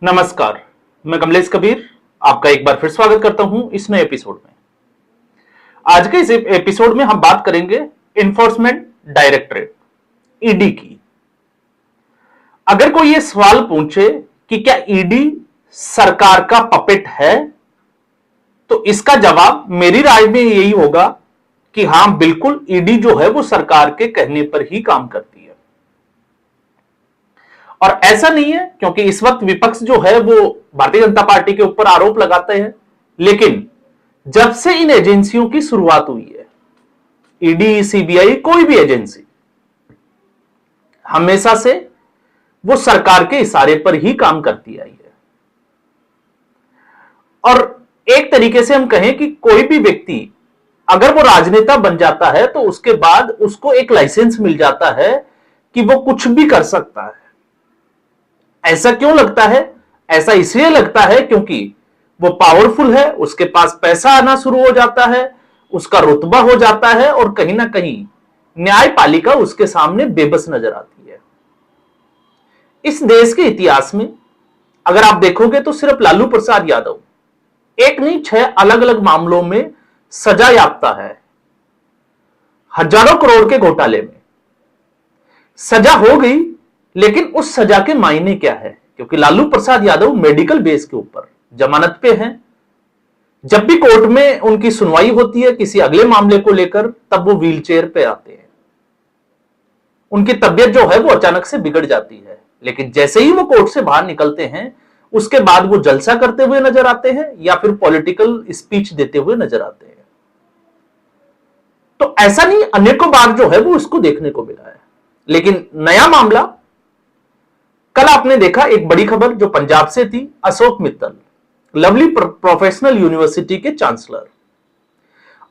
नमस्कार, मैं कमलेश कबीर आपका एक बार फिर स्वागत करता हूं इस नए एपिसोड में। आज के इस एपिसोड में हम बात करेंगे इन्फोर्समेंट डायरेक्टरेट ईडी की। अगर कोई ये सवाल पूछे कि क्या ईडी सरकार का पपेट है, तो इसका जवाब मेरी राय में यही होगा कि हां, बिल्कुल ईडी जो है वो सरकार के कहने पर ही काम करती है। और ऐसा नहीं है क्योंकि इस वक्त विपक्ष जो है वो भारतीय जनता पार्टी के ऊपर आरोप लगाते हैं, लेकिन जब से इन एजेंसियों की शुरुआत हुई है, ईडी, सीबीआई, कोई भी एजेंसी, हमेशा से वो सरकार के इशारे पर ही काम करती आई है। और एक तरीके से हम कहें कि कोई भी व्यक्ति अगर वो राजनेता बन जाता है तो उसके बाद उसको एक लाइसेंस मिल जाता है कि वो कुछ भी कर सकता है। ऐसा क्यों लगता है? ऐसा इसलिए लगता है क्योंकि वो पावरफुल है, उसके पास पैसा आना शुरू हो जाता है, उसका रुतबा हो जाता है और कहीं ना कहीं न्यायपालिका उसके सामने बेबस नजर आती है। इस देश के इतिहास में अगर आप देखोगे तो सिर्फ लालू प्रसाद यादव एक नहीं 6 अलग अलग मामलों में सजा याफ्ता है। हजारों करोड़ के घोटाले में सजा हो गई, लेकिन उस सजा के मायने क्या है? क्योंकि लालू प्रसाद यादव मेडिकल बेस के ऊपर जमानत पे हैं। जब भी कोर्ट में उनकी सुनवाई होती है किसी अगले मामले को लेकर, तब वो व्हीलचेयर पे आते हैं। उनकी तबीयत जो है वो अचानक से बिगड़ जाती है, लेकिन जैसे ही वो कोर्ट से बाहर निकलते हैं उसके बाद वो जलसा करते हुए नजर आते हैं या फिर पॉलिटिकल स्पीच देते हुए नजर आते हैं। तो ऐसा नहीं, अनेकों बार जो है वो इसको देखने को मिला है। लेकिन नया मामला, कल आपने देखा एक बड़ी खबर जो पंजाब से थी, Ashok Mittal, lovely professional university के चांसलर,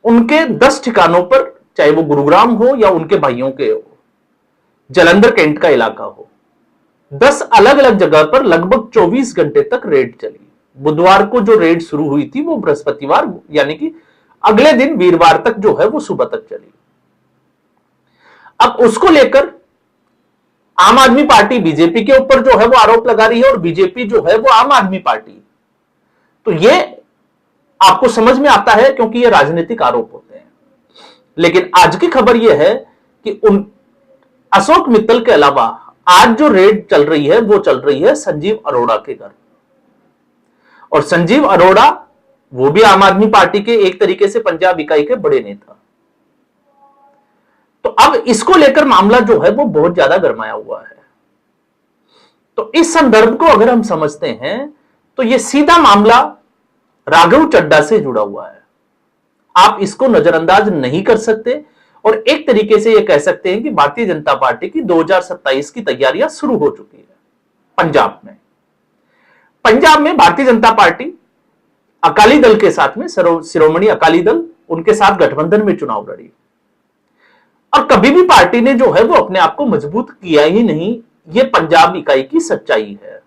उनके 10 ठिकानों पर, चाहे वो गुरुग्राम हो या उनके भाइयों के हो, जलंधर कैंट का इलाका हो, 10 अलग अलग जगह पर लगभग 24 घंटे तक रेड चली। बुधवार को जो रेड शुरू हुई थी वो बृहस्पतिवार यानी कि अगले दिन वीरवार तक जो है वो सुबह तक चली। अब उसको लेकर आम आदमी पार्टी बीजेपी के ऊपर जो है वो आरोप लगा रही है और बीजेपी जो है वो आम आदमी पार्टी। तो ये आपको समझ में आता है क्योंकि ये राजनीतिक आरोप होते हैं। लेकिन आज की खबर ये है कि उन अशोक मित्तल के अलावा आज जो रेड चल रही है वो चल रही है संजीव अरोड़ा के घर। और संजीव अरोड़ा वो भी आम आदमी पार्टी के एक तरीके से पंजाब इकाई के बड़े नेता। तो अब इसको लेकर मामला जो है वो बहुत ज्यादा गरमाया हुआ है। तो इस संदर्भ को अगर हम समझते हैं तो ये सीधा मामला राघव चड्ढा से जुड़ा हुआ है। आप इसको नजरअंदाज नहीं कर सकते और एक तरीके से ये कह सकते हैं कि भारतीय जनता पार्टी की 2027 की तैयारियां शुरू हो चुकी है। पंजाब में भारतीय जनता पार्टी अकाली दल के साथ में, शिरोमणि अकाली दल, उनके साथ गठबंधन में चुनाव लड़ी और कभी भी पार्टी ने जो है वो अपने आप को मजबूत किया ही नहीं। ये पंजाब इकाई की सच्चाई है।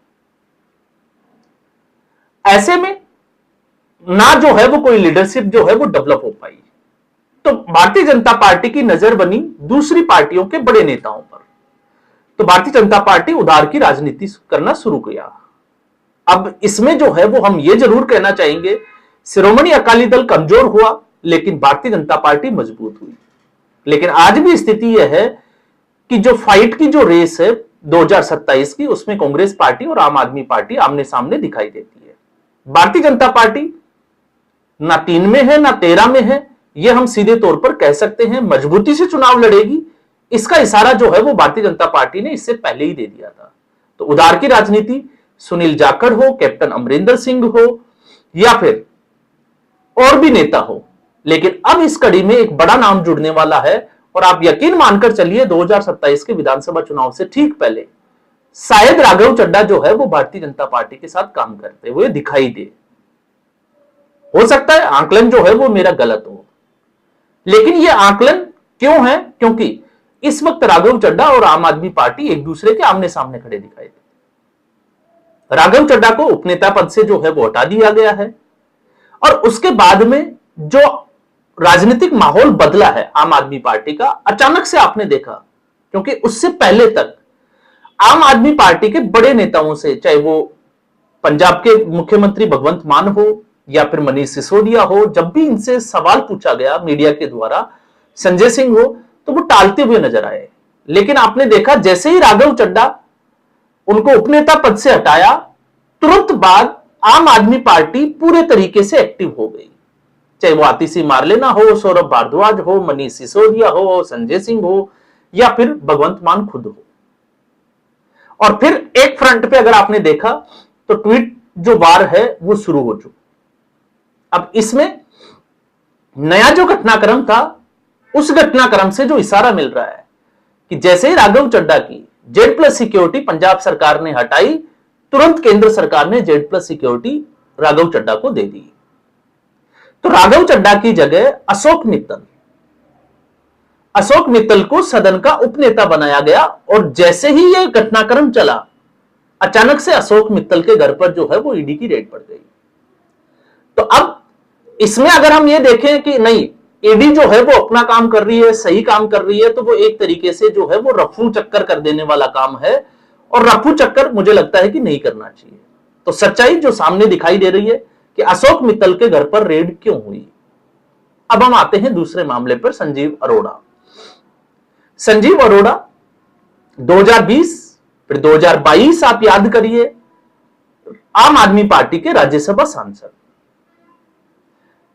ऐसे में ना जो है वो कोई लीडरशिप जो है वो डेवलप हो पाई। तो भारतीय जनता पार्टी की नजर बनी दूसरी पार्टियों के बड़े नेताओं पर। तो भारतीय जनता पार्टी उधार की राजनीति करना शुरू किया। अब इसमें जो है वो हम ये जरूर कहना चाहेंगे, शिरोमणि अकाली दल कमजोर हुआ लेकिन भारतीय जनता पार्टी मजबूत हुई। लेकिन आज भी स्थिति यह है कि जो फाइट की जो रेस है 2027 की, उसमें कांग्रेस पार्टी और आम आदमी पार्टी आमने सामने दिखाई देती है। भारतीय जनता पार्टी ना 3 में है ना 13 में है, यह हम सीधे तौर पर कह सकते हैं। मजबूती से चुनाव लड़ेगी, इसका इशारा जो है वो भारतीय जनता पार्टी ने इससे पहले ही दे दिया था। तो उधार की राजनीति, सुनील जाखड़ हो, कैप्टन अमरिंदर सिंह हो या फिर और भी नेता हो, लेकिन अब इस कड़ी में एक बड़ा नाम जुड़ने वाला है और आप यकीन मानकर चलिए 2027 के विधानसभा चुनाव से ठीक पहले शायद राघव चड्ढा जो है वो भारतीय जनता पार्टी के साथ काम करते हुए दिखाई दे। हो सकता है आंकलन जो है वो मेरा गलत हो, लेकिन ये आंकलन क्यों है? क्योंकि इस वक्त राघव चड्ढा और आम आदमी पार्टी एक दूसरे के आमने सामने खड़े दिखाई दे। राघव चड्ढा को उपनेता पद से जो है वो हटा दिया गया है और उसके बाद में जो राजनीतिक माहौल बदला है आम आदमी पार्टी का, अचानक से आपने देखा, क्योंकि उससे पहले तक आम आदमी पार्टी के बड़े नेताओं से, चाहे वो पंजाब के मुख्यमंत्री भगवंत मान हो या फिर मनीष सिसोदिया हो, जब भी इनसे सवाल पूछा गया मीडिया के द्वारा, संजय सिंह हो, तो वो टालते हुए नजर आए। लेकिन आपने देखा जैसे ही राघव चड्ढा उनको उपनेता पद से हटाया, तुरंत बाद आम आदमी पार्टी पूरे तरीके से एक्टिव हो गई। चाहे वो आतिशी मारलेना हो, सौरभ भारद्वाज हो, मनीष सिसोदिया हो, संजय सिंह हो या फिर भगवंत मान खुद हो। और फिर एक फ्रंट पे अगर आपने देखा तो ट्वीट जो वार है वो शुरू हो चुका। अब इसमें नया जो घटनाक्रम था, उस घटनाक्रम से जो इशारा मिल रहा है कि जैसे ही राघव चड्ढा की Z+ सिक्योरिटी पंजाब सरकार ने हटाई, तुरंत केंद्र सरकार ने Z+ सिक्योरिटी राघव चड्ढा को दे दी। तो राघव चड्ढा की जगह अशोक मित्तल को सदन का उपनेता बनाया गया। और जैसे ही यह घटनाक्रम चला, अचानक से अशोक मित्तल के घर पर जो है वो ईडी की रेड पड़ गई। तो अब इसमें अगर हम ये देखें कि नहीं, ईडी जो है वो अपना काम कर रही है, सही काम कर रही है, तो वो एक तरीके से जो है वो रफू चक्कर कर देने वाला काम है। और रफू चक्कर मुझे लगता है कि नहीं करना चाहिए। तो सच्चाई जो सामने दिखाई दे रही है कि अशोक मित्तल के घर पर रेड क्यों हुई। अब हम आते हैं दूसरे मामले पर, संजीव अरोड़ा। संजीव अरोड़ा 2020 फिर 2022 आप याद करिए, आम आदमी पार्टी के राज्यसभा सांसद।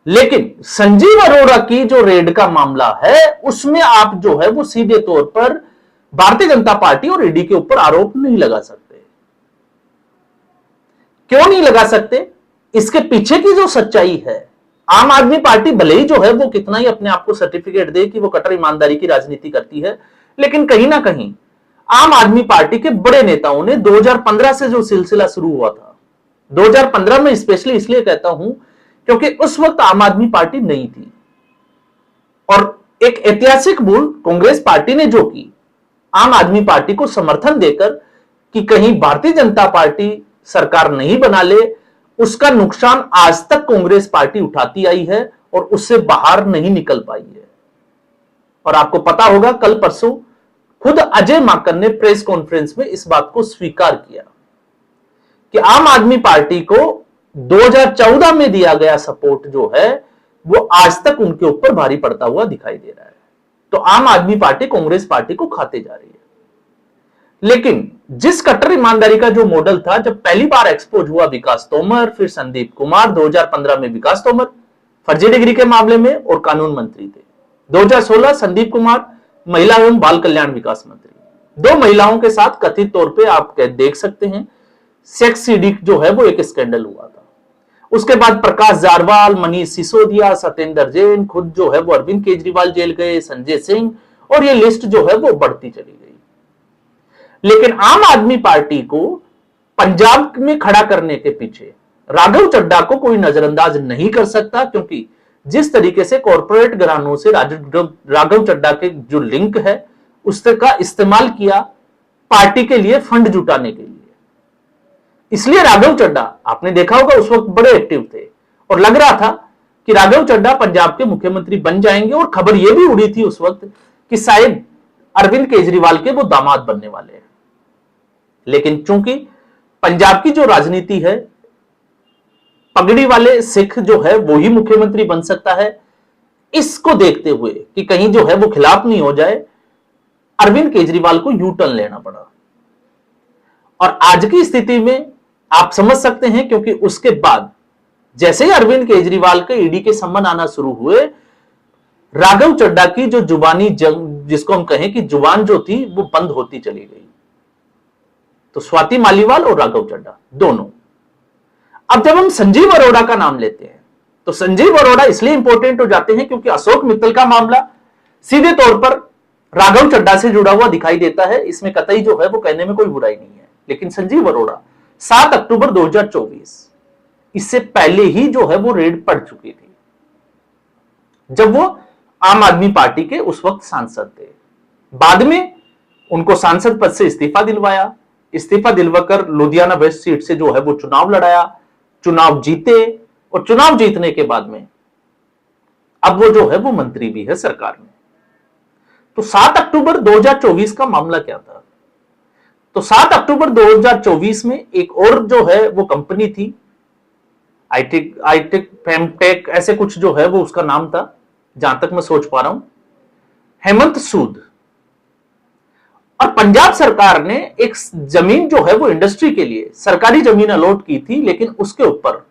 लेकिन संजीव अरोड़ा की जो रेड का मामला है, उसमें आप जो है वो सीधे तौर पर भारतीय जनता पार्टी और ईडी के ऊपर आरोप नहीं लगा सकते। क्यों नहीं लगा सकते? इसके पीछे की जो सच्चाई है, आम आदमी पार्टी भले ही जो है वो कितना ही अपने आप को सर्टिफिकेट दे कि वो कट्टर ईमानदारी की राजनीति करती है, लेकिन कहीं ना कहीं आम आदमी पार्टी के बड़े नेताओं ने 2015 से जो सिलसिला शुरू हुआ था, 2015 में स्पेशली इसलिए कहता हूं क्योंकि उस वक्त आम आदमी पार्टी नहीं थी। और एक ऐतिहासिक भूल कांग्रेस पार्टी ने जो की, आम आदमी पार्टी को समर्थन देकर कि कहीं भारतीय जनता पार्टी सरकार नहीं बना ले, उसका नुकसान आज तक कांग्रेस पार्टी उठाती आई है और उससे बाहर नहीं निकल पाई है। और आपको पता होगा, कल परसों खुद अजय माकन ने प्रेस कॉन्फ्रेंस में इस बात को स्वीकार किया कि आम आदमी पार्टी को 2014 में दिया गया सपोर्ट जो है वो आज तक उनके ऊपर भारी पड़ता हुआ दिखाई दे रहा है। तो आम आदमी पार्टी कांग्रेस पार्टी को खाते जा रही है। लेकिन जिस कट्टर ईमानदारी का जो मॉडल था, जब पहली बार एक्सपोज हुआ विकास तोमर, फिर संदीप कुमार, 2015 में विकास तोमर फर्जी डिग्री के मामले में और कानून मंत्री थे, 2016 संदीप कुमार महिला एवं बाल कल्याण विकास मंत्री। दो महिलाओं के साथ कथित तौर पे आप देख सकते हैं सेक्स सीडी जो है वो एक स्कैंडल हुआ था। उसके बाद प्रकाश जारवाल, मनीष सिसोदिया, सत्येंद्र जैन, खुद जो है वो अरविंद केजरीवाल जेल गए, संजय सिंह, और ये लिस्ट जो है वो बढ़ती चली गई। लेकिन आम आदमी पार्टी को पंजाब में खड़ा करने के पीछे राघव चड्ढा को कोई नजरअंदाज नहीं कर सकता, क्योंकि जिस तरीके से कॉर्पोरेट घरानों से राघव चड्ढा के जो लिंक है उसका इस्तेमाल किया पार्टी के लिए फंड जुटाने के लिए। इसलिए राघव चड्ढा, आपने देखा होगा उस वक्त बड़े एक्टिव थे और लग रहा था कि राघव चड्ढा पंजाब के मुख्यमंत्री बन जाएंगे। और खबर यह भी उड़ी थी उस वक्त कि शायद अरविंद केजरीवाल के वो दामाद बनने वाले हैं। लेकिन चूंकि पंजाब की जो राजनीति है, पगड़ी वाले सिख जो है वो ही मुख्यमंत्री बन सकता है, इसको देखते हुए कि कहीं जो है वो खिलाफ नहीं हो जाए, अरविंद केजरीवाल को यू टर्न लेना पड़ा। और आज की स्थिति में आप समझ सकते हैं, क्योंकि उसके बाद जैसे ही अरविंद केजरीवाल के ईडी के संबंध आना शुरू हुए, राघव चड्ढा की जो जुबानी जंग, जिसको हम कहें कि जुबान जो थी वो बंद होती चली गई। तो स्वाति मालीवाल और राघव चड्ढा दोनों। अब जब हम संजीव अरोड़ा का नाम लेते हैं तो संजीव अरोड़ा इसलिए इंपॉर्टेंट हो जाते हैं क्योंकि अशोक मित्तल का मामला सीधे तौर पर राघव चड्ढा से जुड़ा हुआ दिखाई देता है। इसमें कतई जो है वो कहने में कोई बुराई नहीं है। लेकिन संजीव अरोड़ा 7 अक्टूबर 2024, इससे पहले ही जो है वो रेड पड़ चुकी थी, जब वो आम आदमी पार्टी के उस वक्त सांसद थे। बाद में उनको सांसद पद से इस्तीफा दिलवाया, इस्तीफा दिलवाकर लुधियाना वेस्ट सीट से जो है वो चुनाव लड़ाया, चुनाव जीते, और चुनाव जीतने के बाद में अब वो जो है वो मंत्री भी है सरकार में। तो 7 अक्टूबर 2024 का मामला क्या था? तो 7 अक्टूबर 2024 में एक और जो है वो कंपनी थी, आईटेक फेमटेक ऐसे कुछ जो है वो उसका नाम था, जहां तक मैं सोच पा रहा हूं, हेमंत सूद। और पंजाब सरकार ने एक जमीन जो है वो इंडस्ट्री के लिए सरकारी जमीन अलॉट की थी, लेकिन उसके ऊपर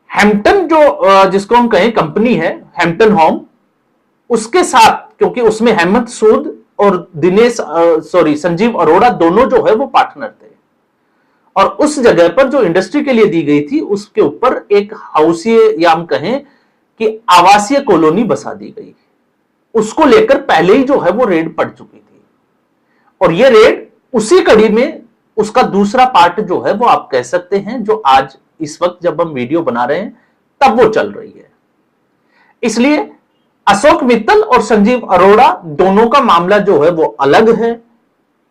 हैम्पटन जो जिसको हम कहें कंपनी है हैम्पटन होम, उसके साथ, क्योंकि उसमें हेमंत सूद और संजीव अरोड़ा दोनों जो है वो पार्टनर थे, और उस जगह पर जो इंडस्ट्री के लिए दी गई थी उसके ऊपर एक हाउसीय या हम कहें कि आवासीय कॉलोनी बसा दी गई। उसको लेकर पहले ही जो है वो रेड पड़ चुकी थी, और ये रेड उसी कड़ी में उसका दूसरा पार्ट जो है वो आप कह सकते हैं, जो आज इस वक्त जब हम वीडियो बना रहे हैं तब वो चल रही है। इसलिए अशोक मित्तल और संजीव अरोड़ा दोनों का मामला जो है वो अलग है,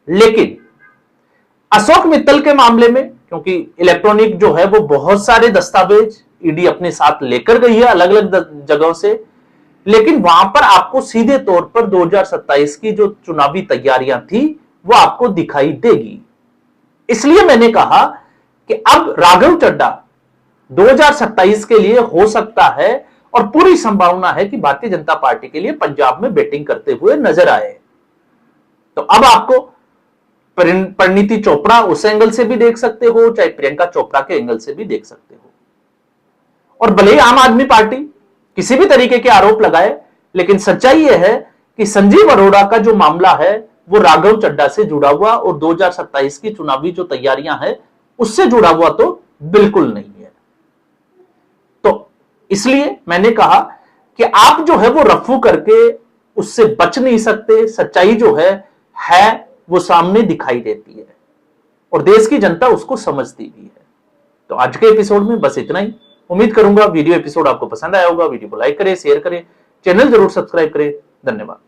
लेकिन अशोक मित्तल के मामले में क्योंकि इलेक्ट्रॉनिक जो है वो बहुत सारे दस्तावेज ईडी अपने साथ लेकर गई है अलग अलग जगहों से, लेकिन वहां पर आपको सीधे तौर पर 2027 की जो चुनावी तैयारियां थी वो आपको दिखाई देगी। इसलिए मैंने कहा कि अब राघव चड्ढा 2027 के लिए हो सकता है और पूरी संभावना है कि भारतीय जनता पार्टी के लिए पंजाब में बैटिंग करते हुए नजर आए। तो अब आपको परिणीति चोपड़ा उस एंगल से भी देख सकते हो, चाहे प्रियंका चोपड़ा के एंगल से भी देख सकते हो। और भले ही आम आदमी पार्टी किसी भी तरीके के आरोप लगाए, लेकिन सच्चाई यह है कि संजीव अरोड़ा का जो मामला है वो राघव चड्ढा से जुड़ा हुआ और 2027 की चुनावी जो तैयारियां हैं उससे जुड़ा हुआ तो बिल्कुल नहीं है। तो इसलिए मैंने कहा कि आप जो है वो रफू करके उससे बच नहीं सकते। सच्चाई जो है वो सामने दिखाई देती है और देश की जनता उसको समझती भी है। तो आज के एपिसोड में बस इतना ही। उम्मीद करूंगा वीडियो एपिसोड आपको पसंद आया होगा। वीडियो को लाइक करें, शेयर करें, चैनल जरूर सब्सक्राइब करें। धन्यवाद।